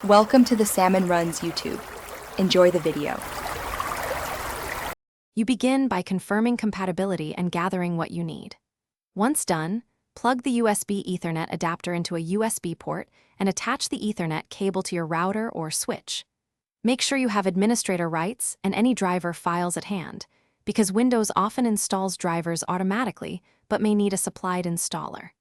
Welcome to the Salmon Runs YouTube. Enjoy the video. You begin by confirming compatibility and gathering what you need. Once done, plug the USB Ethernet adapter into a USB port and attach the Ethernet cable to your router or switch. Make sure you have administrator rights and any driver files at hand, because Windows often installs drivers automatically but may need a supplied installer.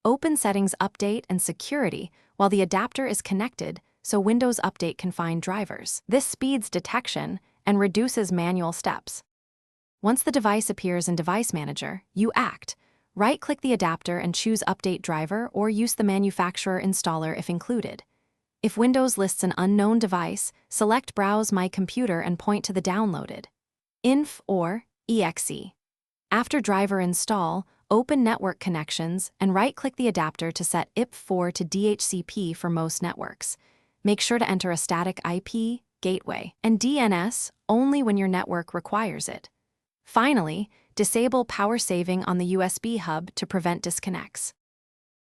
Open Settings Update and Security while the adapter is connected so Windows Update can find drivers. This speeds detection and reduces manual steps. Once the device appears in Device Manager, you act. Right-click the adapter and choose Update Driver or use the manufacturer installer if included. If Windows lists an unknown device, select Browse My Computer and point to the downloaded INF or EXE. After driver install, open Network Connections and right-click the adapter to set IP4 to DHCP for most networks. Make sure to enter a static IP, gateway, and DNS only when your network requires it. Finally, disable power saving on the USB hub to prevent disconnects.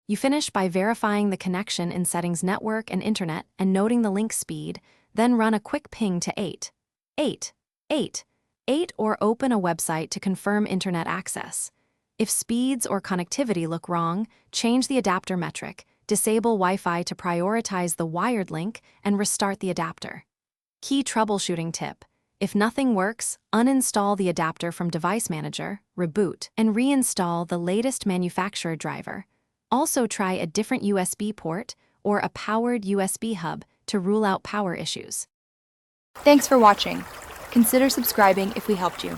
You finish by verifying the connection in Settings Network and Internet and noting the link speed, then run a quick ping to 8 or open a website to confirm Internet access. If speeds or connectivity look wrong, change the adapter metric, disable Wi-Fi to prioritize the wired link, and restart the adapter. Key troubleshooting tip: if nothing works, uninstall the adapter from Device Manager, reboot, and reinstall the latest manufacturer driver. Also try a different USB port or a powered USB hub to rule out power issues. Thanks for watching. Consider subscribing if we helped you.